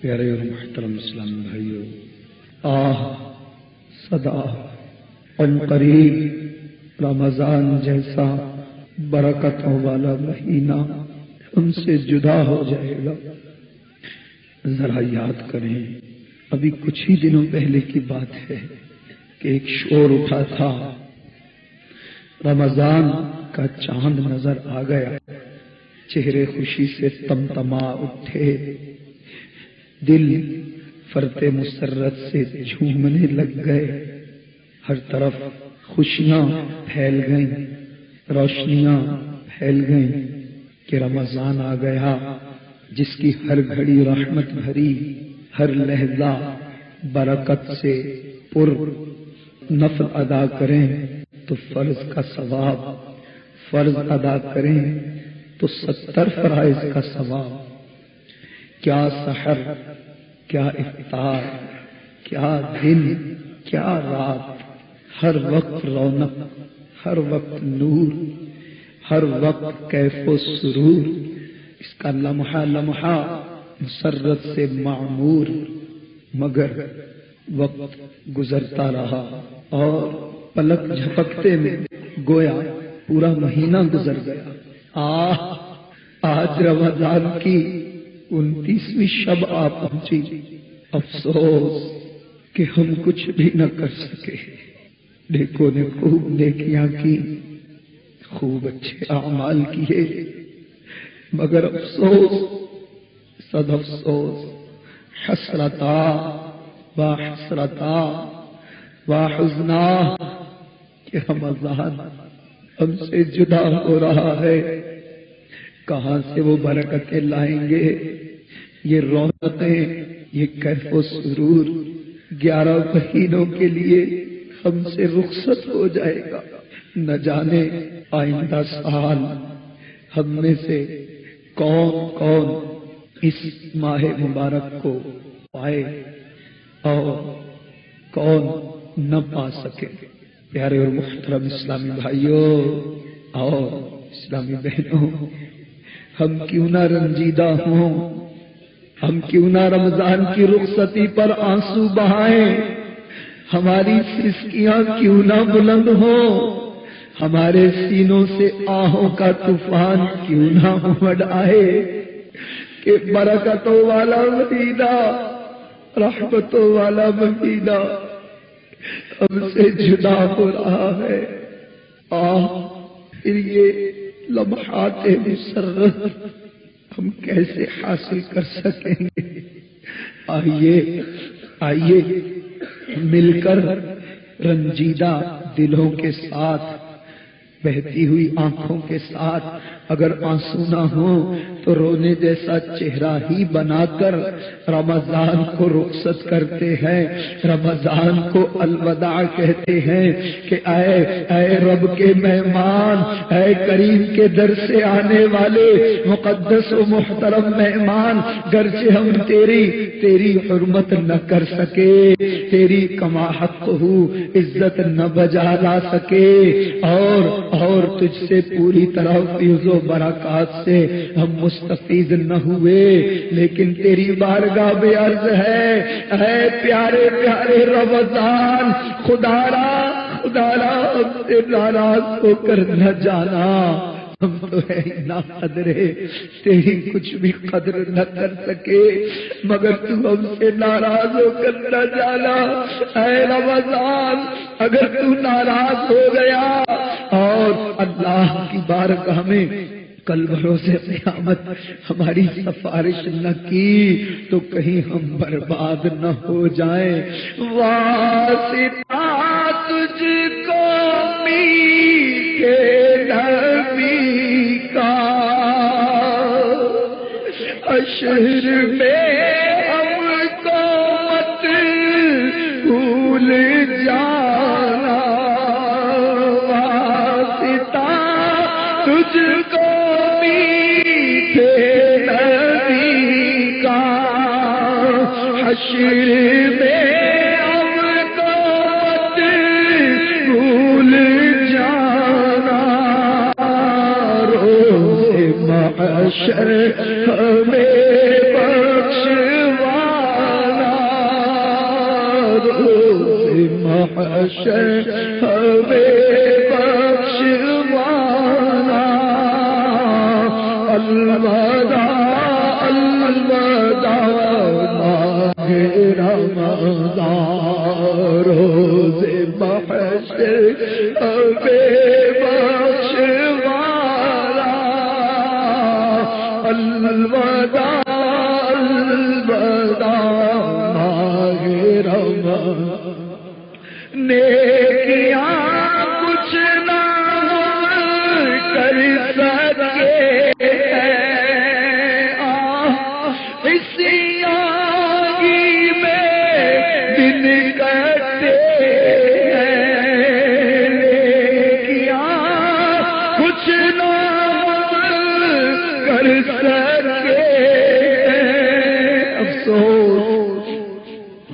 پیارے اور محترم اسلامی بھائیوں، صدا ان قریب رمضان جیسا برکتوں والا مہینہ ہم سے جدا ہو جائے گا۔ ذرا یاد کریں، ابھی کچھ ہی دنوں پہلے کی بات ہے کہ ایک شور اٹھا تھا، رمضان کا چاند نظر آ گیا، چہرے خوشی سے تمتما اٹھے، دل فرط مسرت سے جھومنے لگ گئے، ہر طرف خوشیاں پھیل گئیں، روشنیاں پھیل گئیں کہ رمضان آ گیا، جس کی ہر گھڑی رحمت بھری، ہر لہجہ برکت سے پر، نفل ادا کریں تو فرض کا ثواب، فرض ادا کریں تو 70 فرائض کا ثواب۔ کیا سحر، کیا افطار، کیا دن، کیا رات، ہر وقت رونق، ہر وقت نور، ہر وقت کیف و سرور، اس کا لمحہ لمحہ مسرت سے معمور، مگر وقت گزرتا رہا اور پلک جھپکتے میں گویا پورا مہینہ گزر گیا۔ آج رمضان کی 29ویں شب آ پہنچی، افسوس کہ ہم کچھ بھی نہ کر سکے۔ نیکوں نے خوب نیکیاں کی، خوب اچھے اعمال کیے، مگر افسوس، صد افسوس، حسرتا و حسرتا و حزنا کہ رمضان ہم سے جدا ہو رہا ہے۔ کہاں سے وہ برکتیں لائیں گے، یہ رونقیں، یہ کیف و سرور 11 مہینوں کے لیے ہم سے رخصت ہو جائے گا۔ نہ جانے آئندہ سال ہم میں سے کون کون اس ماہ مبارک کو پائے اور کون نہ پا سکے۔ پیارے اور محترم اسلامی بھائیوں اور اسلامی بہنوں، ہم کیوں نہ رنجیدہ ہوں، ہم کیوں نہ رمضان کی رخصتی پر آنسو بہائیں، ہماری سسکیاں کیوں نہ بلند ہوں، ہمارے سینوں سے آہوں کا طوفان کیوں نہ امڑ آئے کہ برکتوں والا مہینہ، رحمتوں والا مہینہ ہم سے جدا ہو رہا ہے۔ پھر یہ لمحات مسرت ہم کیسے حاصل کر سکیں گے؟ آئیے مل کر رنجیدہ دلوں کے ساتھ، بہتی ہوئی آنکھوں کے ساتھ، اگر آنسو نہ ہوں تو رونے جیسا چہرہ ہی بنا کر رمضان کو رخصت کرتے ہیں، رمضان کو الوداع کہتے ہیں کہ اے رب کے مہمان، اے کریم کے در سے آنے والے مقدس و محترم مہمان، گرچہ ہم تیری حرمت نہ کر سکے، تیری کما حق ہو عزت نہ بجا لا سکے، اور تجھ سے پوری طرح فیض و برکات سے ہم مستفید نہ ہوئے، لیکن تیری بارگاہ بے عرض ہے، اے پیارے پیارے رمضان، خدا را ہم سے ناراض ہو کر نہ جانا، ہم تو ہے نا قدرے، تیری کچھ بھی قدر نہ کر سکے، مگر تو ہم سے ناراض ہو کر نہ جانا۔ اے رمضان، اگر تو ناراض ہو گیا اور اللہ کی بارگاہ میں کل بروز قیامت ہماری سفارش نہ کی تو کہیں ہم برباد نہ ہو جائیں۔ واسطہ تجھ کو میٹھے نبی کا، حشر میں ہم کو مت بھول جانا، واسطہ تجھ کو میٹھے نبی کا، حشر میں ہم کو مت بھول جانا، روز محشر ہمیں بخشوا محشر ہمیں بخشوانا الوداع الوداع ماہ رمضان روز محشر ہمیں بخشوانا الوداع الوداع ماہ رمضان نیکیاں کچھ نہ کر سکے اسی آگی میں دن کٹے نیکیاں کچھ نہ کر سکے افسوس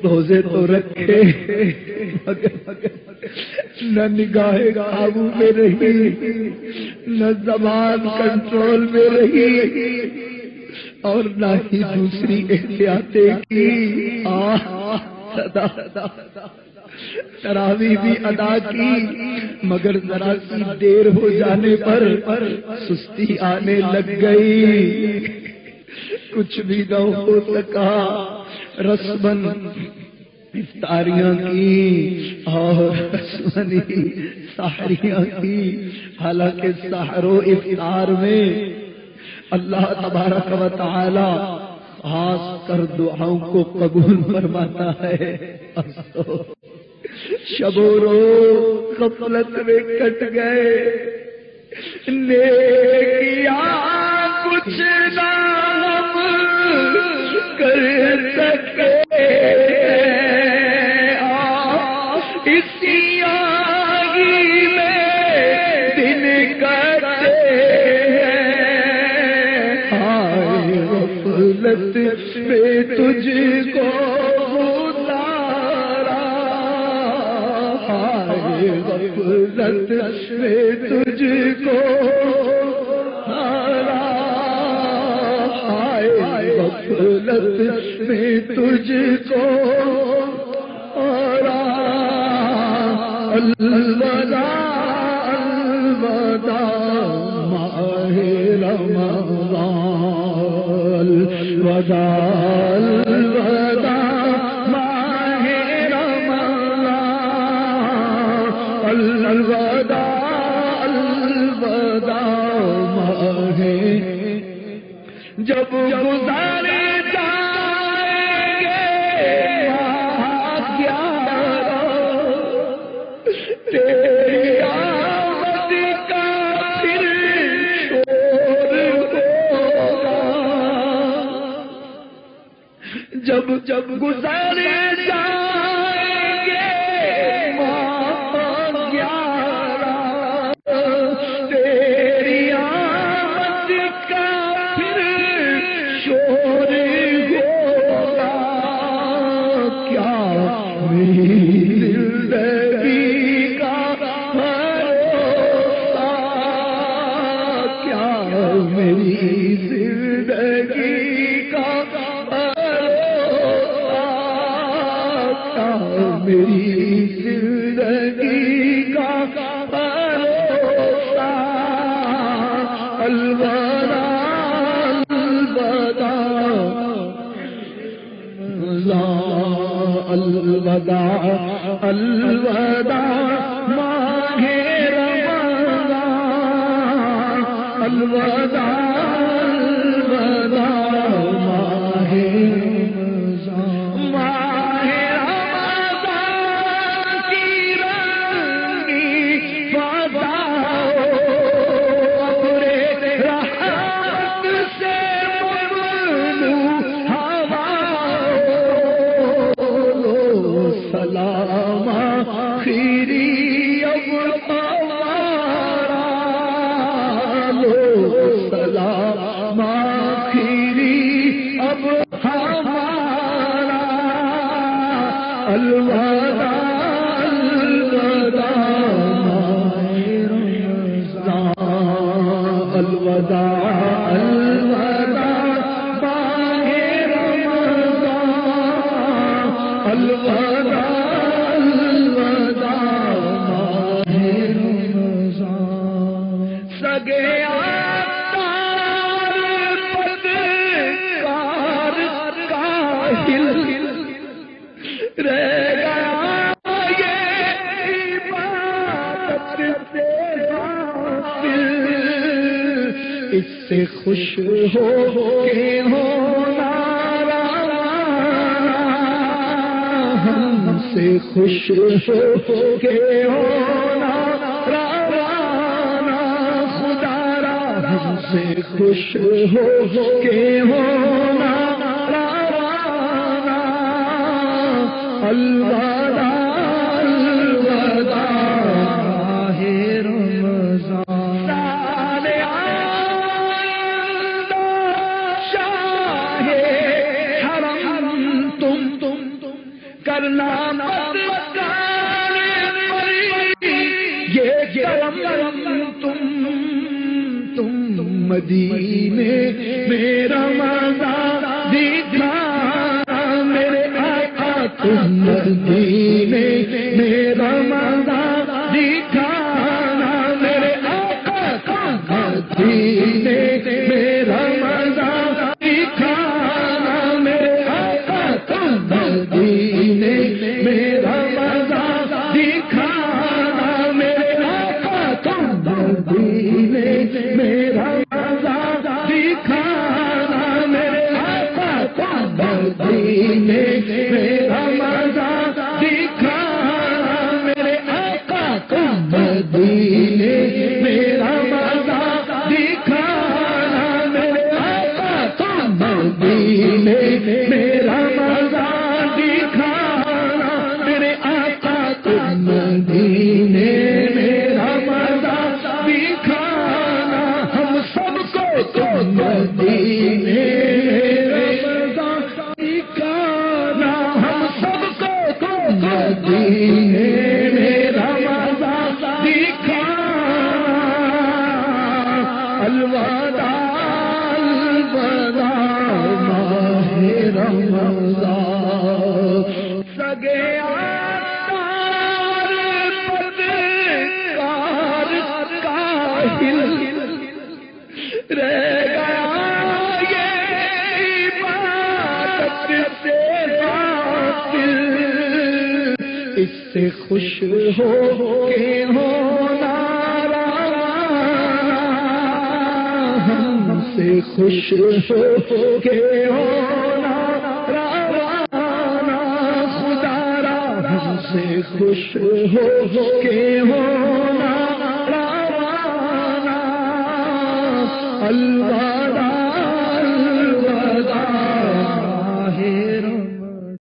روزے تو رکھے نہ نگاہ قابو میں رہی نہ زبان کنٹرول میں رہی اور نہ ہی دوسری احتیاطیں کی تراویح بھی ادا کی مگر ذرا سی دیر ہو جانے پر سستی آنے لگ گئی کچھ بھی نہ ہو سکا رسمن افطاریاں کی اور رسمنی سحریاں کی حالانکہ سحر و افطار میں اللہ تبارک و تعالی خاص کر دعاؤں کو قبول فرماتا ہے شب و روز غفلت میں کٹ گئے نیکیاں کچھ نہ ہم کر سکے اسی آگی میں دن کٹے آئے غفلت میں تجھ کو اتارا آئے غفلت میں تجھ کو اتارا آئے غفلت میں تجھ کو الوداع الوداع ماہ رمضان الوداع الوداع ماہ رمضان الوداع الوداع ماہ جب گزارے تیری آمد کا پھر شور ہوگا جب جب گزارے جائیں گے ماہ 11 تیری آمد کا پھر شور ہوگا کیا میری زندگی کا بھروسہ الوداع الوداع الوداع ماہ رمضان الوداع الوداع ماہ الوداع الوداع کاہل رہ گیا یہ عبادت سے غافل، اس سے خوش ہو کے ہونا ہم سے خوش ہو کے ہونا روانہ، خدا را ہم سے خوش ہو کے ہونا روانہ، الوداع الوداع ماہ رمضان، سال آئندہ شاہ حرم تم کرنا مکان پری، یہ کرم تم مدینے میں رمضان دکھانا، میرے آقا تم مدینے میں رمضان دکھانا، میرے آقا تم مدینے میں رمضان دکھانا، میرے آقا تم مدینے میں رمضان دکھانا، میرے آقا تم مدینے میں رمضان دکھانا، میرے آقا تم مدینے میں رمضان دکھانا، میرے آقا تم مدینے میں رمضان دکھانا، میرے آقا تم مدینے میں رمضان دکھانا، میرے آقا تم مدینے میں رمضان دکھانا، ہم سب کو تم مدینے میں رمضان دکھانا، ہم سب کو تم مدینے میں رمضان دکھانا، الوداع الوداع ماہ رمضان، سگے آتار بدکار کاہل رہ گیا یہ عبادت سے غافل، اس سے خوش ہو کے ہونا روانہ، ہم سے خوش ہو کے ہونا روانہ، خدا را ہم سے خوش ہو کے ہونا روانہ، اللہ